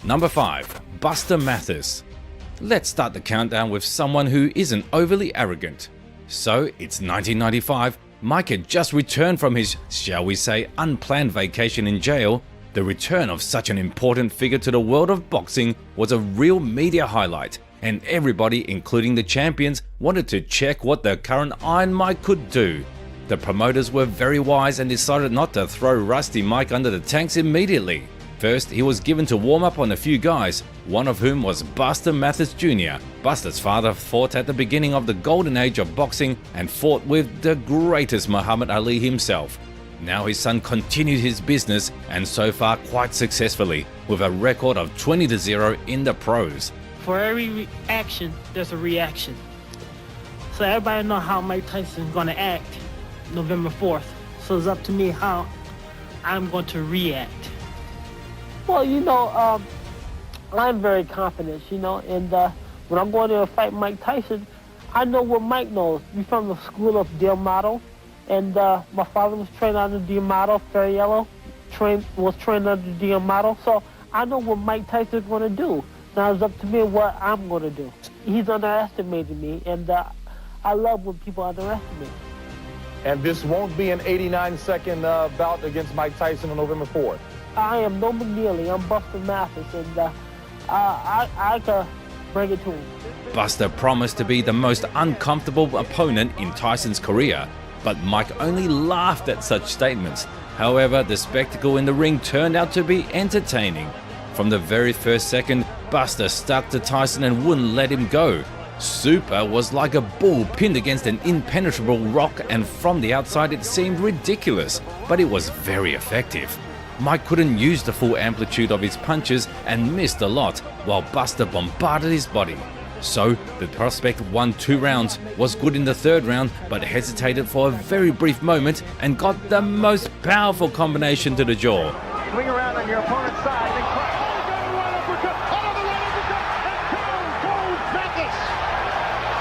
Number 5. Buster Mathis. Let's start the countdown with someone who isn't overly arrogant. So, it's 1995, Mike had just returned from his, shall we say, unplanned vacation in jail. The return of such an important figure to the world of boxing was a real media highlight, and everybody, including the champions, wanted to check what the current Iron Mike could do. The promoters were very wise and decided not to throw Rusty Mike under the tanks immediately. First, he was given to warm up on a few guys, one of whom was Buster Mathis Jr. Buster's father fought at the beginning of the golden age of boxing and fought with the greatest Muhammad Ali himself. Now his son continued his business, and so far quite successfully, with a record of 20-0 in the pros. For every action, there's a reaction. So everybody knows how Mike Tyson is going to act November 4th. So it's up to me how I'm going to react. Well, I'm very confident, and when I'm going to fight Mike Tyson, I know what Mike knows. We're from the school of D'Amato, and my father was trained under D'Amato, Ferriello was trained under D'Amato, so I know what Mike Tyson is going to do. Now it's up to me what I'm going to do. He's underestimated me, and I love when people underestimate me. And this won't be an 89-second bout against Mike Tyson on November 4th. I am no McNeely, I'm Buster Mathis, and I can bring it to him. Buster promised to be the most uncomfortable opponent in Tyson's career, but Mike only laughed at such statements. However, the spectacle in the ring turned out to be entertaining. From the very first second, Buster stuck to Tyson and wouldn't let him go. Super was like a bull pinned against an impenetrable rock, and from the outside it seemed ridiculous, but it was very effective. Mike couldn't use the full amplitude of his punches and missed a lot, while Buster bombarded his body. So, the prospect won 2 rounds, was good in the 3rd round, but hesitated for a very brief moment and got the most powerful combination to the jaw. Swing around on your opponent's side and crack.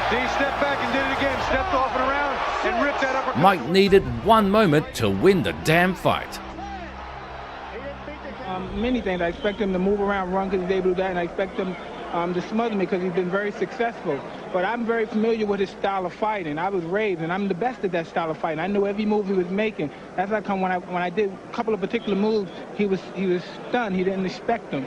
He stepped back and did it again, stepped off and around and ripped that uppercut. Mike needed 1 moment to win the damn fight. Many things. I expect him to move around, run because he's able to do that, and I expect him to smother me because he's been very successful. But I'm very familiar with his style of fighting. I was raised, and I'm the best at that style of fighting. I knew every move he was making. That's how come when I did a couple of particular moves, he was stunned. He didn't expect them.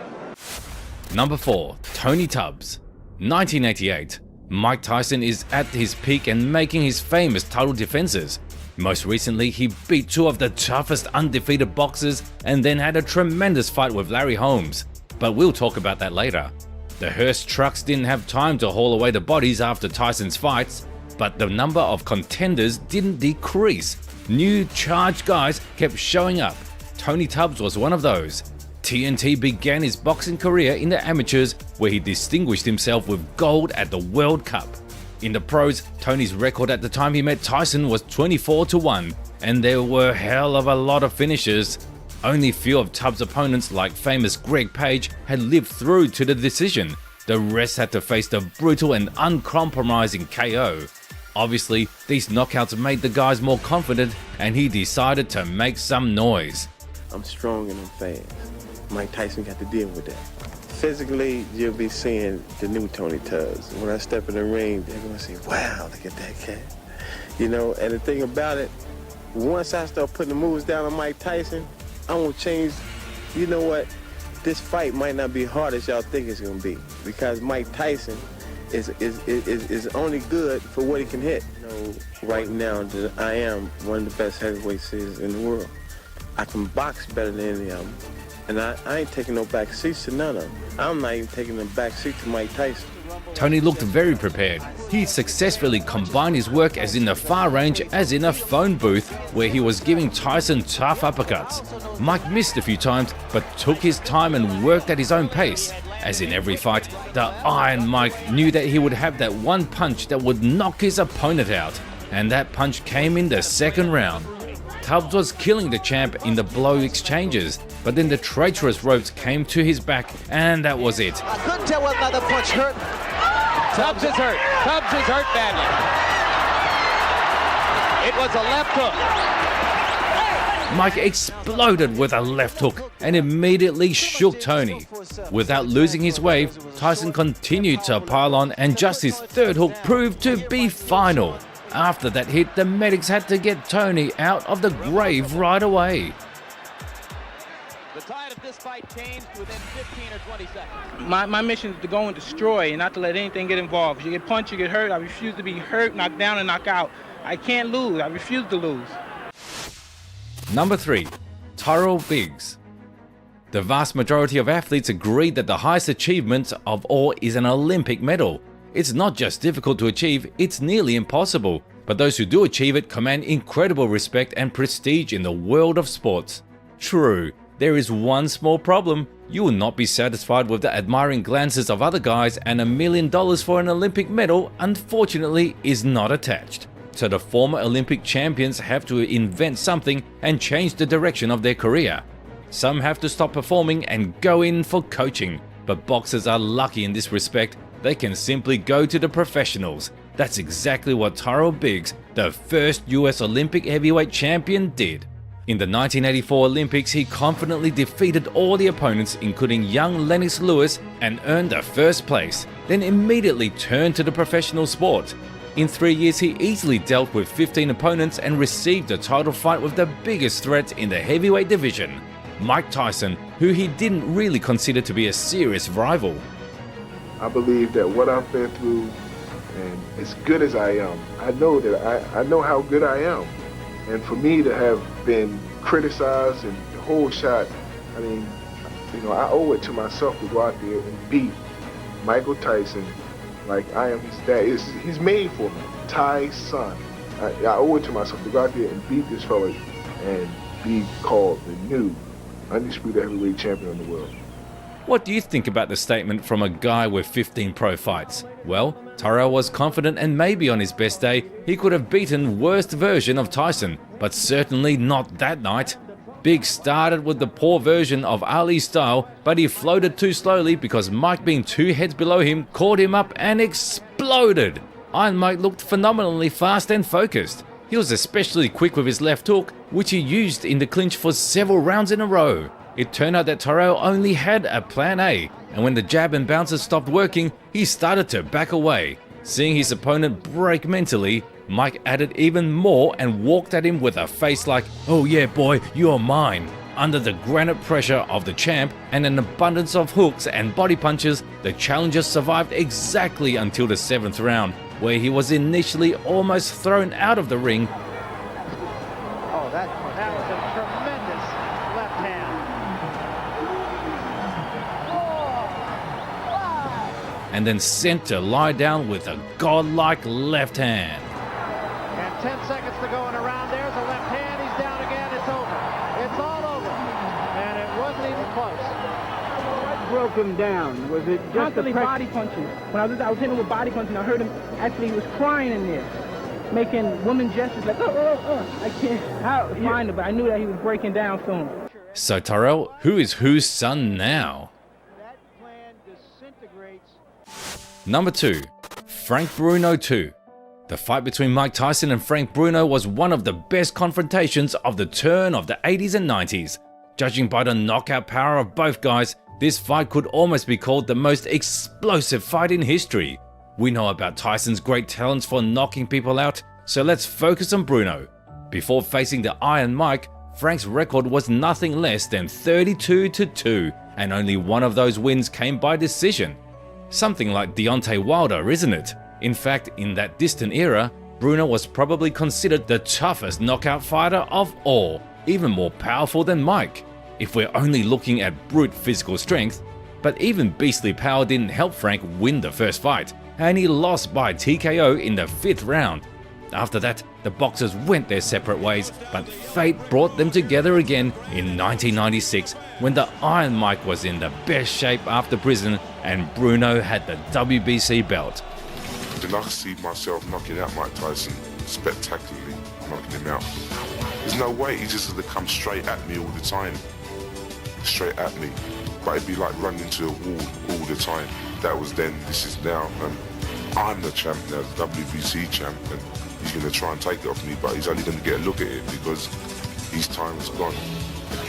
Number 4. Tony Tubbs. 1988. Mike Tyson is at his peak and making his famous title defenses. Most recently, he beat 2 of the toughest undefeated boxers and then had a tremendous fight with Larry Holmes. But we'll talk about that later. The hearse trucks didn't have time to haul away the bodies after Tyson's fights, but the number of contenders didn't decrease. New charged guys kept showing up. Tony Tubbs was one of those. TNT began his boxing career in the amateurs, where he distinguished himself with gold at the World Cup. In the pros, Tony's record at the time he met Tyson was 24-1, and there were hell of a lot of finishes. Only few of Tubbs' opponents, like famous Greg Page, had lived through to the decision. The rest had to face the brutal and uncompromising KO. Obviously, these knockouts made the guys more confident, and he decided to make some noise. I'm strong and I'm fast. Mike Tyson got to deal with that. Physically, you'll be seeing the new Tony Tubbs. When I step in the ring, they're gonna say, wow, look at that cat. And the thing about it, once I start putting the moves down on Mike Tyson, I'm gonna change. You know what? This fight might not be hard as y'all think it's gonna be, because Mike Tyson is only good for what he can hit. Right now that I am one of the best heavyweights in the world. I can box better than any of them. And I ain't taking no back seats to none of them. I'm not even taking a back seat to Mike Tyson. Tony looked very prepared. He successfully combined his work as in the far range as in a phone booth, where he was giving Tyson tough uppercuts. Mike missed a few times, but took his time and worked at his own pace. As in every fight, the Iron Mike knew that he would have that one punch that would knock his opponent out, and that punch came in the 2nd round. Tubbs was killing the champ in the blow exchanges, but then the traitorous ropes came to his back, and that was it. I couldn't tell whether or not the punch hurt. Tubbs is hurt. Tubbs is hurt badly. It was a left hook. Mike exploded with a left hook and immediately shook Tony. Without losing his wave, Tyson continued to pile on, and just his third hook proved to be final. After that hit, the medics had to get Tony out of the grave right away. The tide of this fight changed within 15 or 20 seconds. My mission is to go and destroy and not to let anything get involved. You get punched, you get hurt. I refuse to be hurt, knocked down, and knocked out. I can't lose. I refuse to lose. Number 3. Tyrell Biggs. The vast majority of athletes agree that the highest achievement of all is an Olympic medal. It's not just difficult to achieve, it's nearly impossible. But those who do achieve it command incredible respect and prestige in the world of sports. True, there is one small problem. You will not be satisfied with the admiring glances of other guys, and $1 million for an Olympic medal unfortunately is not attached. So the former Olympic champions have to invent something and change the direction of their career. Some have to stop performing and go in for coaching, but boxers are lucky in this respect. They can simply go to the professionals. That's exactly what Tyrell Biggs, the first US Olympic heavyweight champion, did. In the 1984 Olympics, he confidently defeated all the opponents, including young Lennox Lewis, and earned the first place, then immediately turned to the professional sport. In 3 years, he easily dealt with 15 opponents and received a title fight with the biggest threat in the heavyweight division, Mike Tyson, who he didn't really consider to be a serious rival. I believe that what I've been through, and as good as I am, I know that I know how good I am. And for me to have been criticized and the whole shot, I mean, I owe it to myself to go out there and beat Michael Tyson like I am his dad. He's made for me, TYSON. I owe it to myself to go out there and beat this fella and be called the new undisputed heavyweight champion of the world. What do you think about the statement from a guy with 15 pro fights? Well, Tyrell was confident, and maybe on his best day, he could have beaten worst version of Tyson, but certainly not that night. Biggs started with the poor version of Ali's style, but he floated too slowly because Mike, being 2 heads below him, caught him up and exploded. Iron Mike looked phenomenally fast and focused. He was especially quick with his left hook, which he used in the clinch for several rounds in a row. It turned out that Tyrell only had a plan A, and when the jab and bounces stopped working, he started to back away. Seeing his opponent break mentally, Mike added even more and walked at him with a face like, "Oh yeah boy, you're mine." Under the granite pressure of the champ and an abundance of hooks and body punches, the challenger survived exactly until the 7th round, where he was initially almost thrown out of the ring. Oh, that was a tremendous left hand. And then sent to lie down with a godlike left hand. And 10 seconds to go in a round. There's a left hand. He's down again. It's over. It's all over. And it wasn't even close. What broke him down? Was it just the body punching? When I was hitting him with body punching, I heard him, actually he was crying in there, making woman gestures like, I can't find it, but I knew that he was breaking down soon. So Tyrell, who is whose son now? That plan disintegrates. Number 2. Frank Bruno 2. The fight between Mike Tyson and Frank Bruno was one of the best confrontations of the turn of the 80s and 90s. Judging by the knockout power of both guys, this fight could almost be called the most explosive fight in history. We know about Tyson's great talents for knocking people out, so let's focus on Bruno. Before facing the Iron Mike, Frank's record was nothing less than 32-2, and only one of those wins came by decision. Something like Deontay Wilder, isn't it? In fact, in that distant era, Bruno was probably considered the toughest knockout fighter of all, even more powerful than Mike, if we're only looking at brute physical strength. But even beastly power didn't help Frank win the first fight, and he lost by TKO in the 5th round. After that, the boxers went their separate ways, but fate brought them together again in 1996, when the Iron Mike was in the best shape after prison and Bruno had the WBC belt. Then I could see myself knocking out Mike Tyson, spectacularly knocking him out. There's no way, he just had to come straight at me all the time. Straight at me. But it'd be like running into a wall all the time. That was then, this is now. And I'm the champ now, the WBC champ, and he's going to try and take it off me, but he's only going to get a look at it because his time is gone.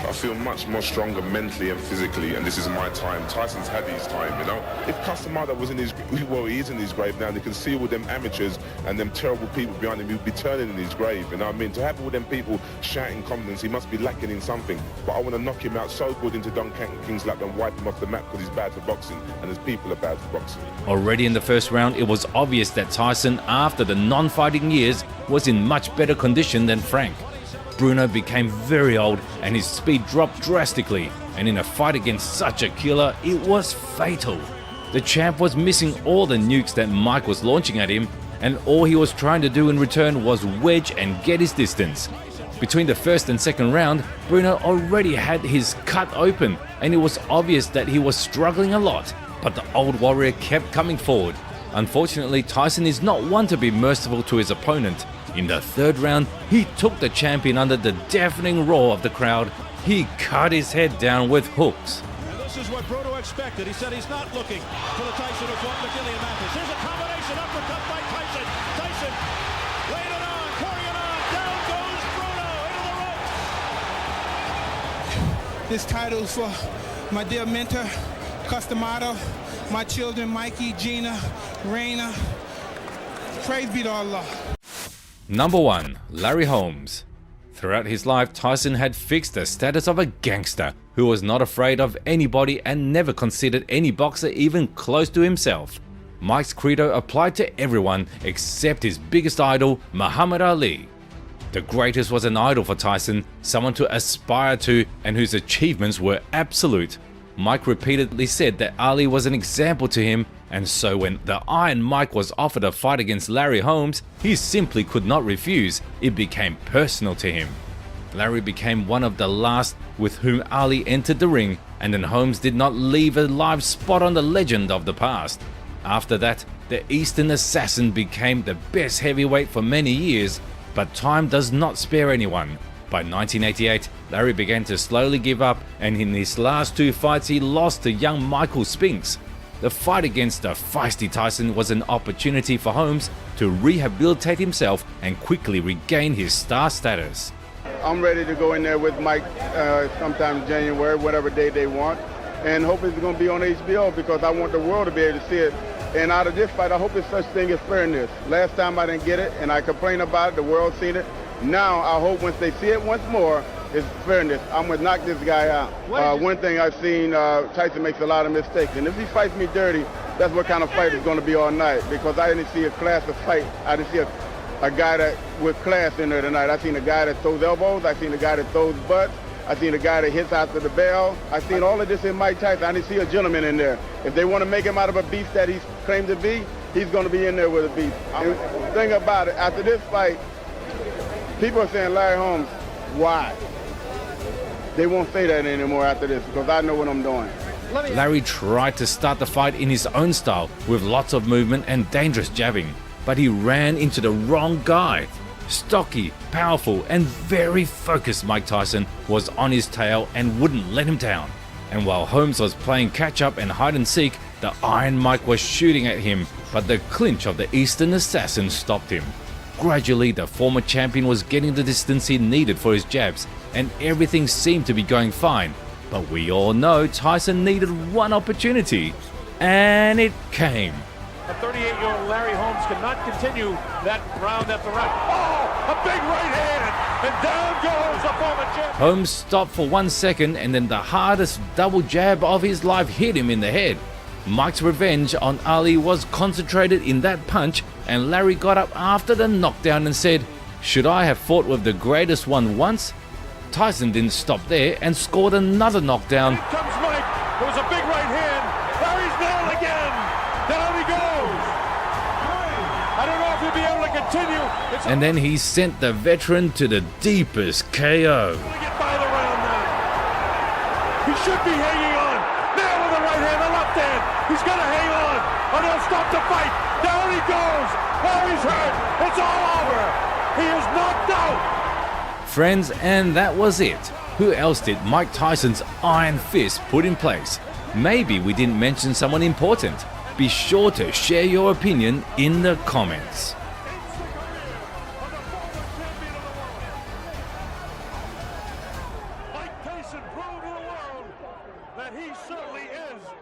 I feel much more stronger mentally and physically, and this is my time. Tyson's had his time, you know. If Customado was in his, well, he is in his grave now, and you can see all them amateurs and them terrible people behind him, he'd be turning in his grave, you know what I mean? To have all them people shouting confidence, he must be lacking in something. But I want to knock him out so good into Don King's lap and wipe him off the map because he's bad for boxing, and his people are bad for boxing. Already in the first round, it was obvious that Tyson, after the non-fighting years, was in much better condition than Frank. Bruno became very old and his speed dropped drastically, and in a fight against such a killer, it was fatal. The champ was missing all the nukes that Mike was launching at him, and all he was trying to do in return was wedge and get his distance. Between the first and second round, Bruno already had his cut open, and it was obvious that he was struggling a lot, but the old warrior kept coming forward. Unfortunately, Tyson is not one to be merciful to his opponent. In the third round, he took the champion under the deafening roar of the crowd. He cut his head down with hooks. And this is what Bruno expected. He said he's not looking for the Tyson who fought McGillian Mathis. Here's a combination uppercut by Tyson. Tyson laid it on, pouring it on. Down goes Bruno into the ropes. This title is for my dear mentor, Customado, my children, Mikey, Gina, Raina. Praise be to Allah. Number 1. Larry Holmes. Throughout his life, Tyson had fixed the status of a gangster who was not afraid of anybody and never considered any boxer even close to himself. Mike's credo applied to everyone except his biggest idol, Muhammad Ali. The greatest was an idol for Tyson, someone to aspire to and whose achievements were absolute. Mike repeatedly said that Ali was an example to him, and so when the Iron Mike was offered a fight against Larry Holmes, he simply could not refuse. It became personal to him. Larry became one of the last with whom Ali entered the ring, and then Holmes did not leave a live spot on the legend of the past. After that, the Eastern Assassin became the best heavyweight for many years, but time does not spare anyone. By 1988, Larry began to slowly give up, and in his last 2 fights he lost to young Michael Spinks. The fight against the feisty Tyson was an opportunity for Holmes to rehabilitate himself and quickly regain his star status. I'm ready to go in there with Mike sometime in January, whatever day they want, and hope it's going to be on HBO because I want the world to be able to see it. And out of this fight, I hope it's such thing as fairness. Last time I didn't get it, and I complained about it, the world's seen it. Now I hope once they see it once more, it's fairness. I'm going to knock this guy out. One thing I've seen, Tyson makes a lot of mistakes. And if he fights me dirty, that's what kind of fight it's going to be all night. Because I didn't see a class of fight. I didn't see a guy that with class in there tonight. I seen a guy that throws elbows. I seen a guy that throws butts. I seen a guy that hits after the bell. I seen all of this in Mike Tyson. I didn't see a gentleman in there. If they want to make him out of a beast that he's claimed to be, he's going to be in there with a beast. And the thing about it, after this fight, people are saying, Larry Holmes, why? They won't say that anymore after this because I know what I'm doing. Larry tried to start the fight in his own style with lots of movement and dangerous jabbing, but he ran into the wrong guy. Stocky, powerful and very focused Mike Tyson was on his tail and wouldn't let him down. And while Holmes was playing catch-up and hide-and-seek, the Iron Mike was shooting at him, but the clinch of the Eastern Assassin stopped him. Gradually, the former champion was getting the distance he needed for his jabs, and everything seemed to be going fine. But we all know Tyson needed one opportunity, and it came. A 38-year-old Larry Holmes cannot continue that round after round. Oh, a big right hand, and down goes the former champion. Holmes stopped for 1 second, and then the hardest double jab of his life hit him in the head. Mike's revenge on Ali was concentrated in that punch, and Larry got up after the knockdown and said, "Should I have fought with the greatest one once?" Tyson didn't stop there and scored another knockdown. Here comes Mike. It was a big right hand. Larry's nailed again. Down he goes. I don't know if he'll be able to continue. And then he sent the veteran to the deepest KO. Get by the round now. He should be hanging on. Nail with the right hand, the left hand. He's going to hang on, or they'll stop the fight. Down he goes. Larry's hurt. It's all over. He is knocked out. Friends, and that was it. Who else did Mike Tyson's iron fist put in place? Maybe we didn't mention someone important. Be sure to share your opinion in the comments. Tyson proved to the world that he certainly is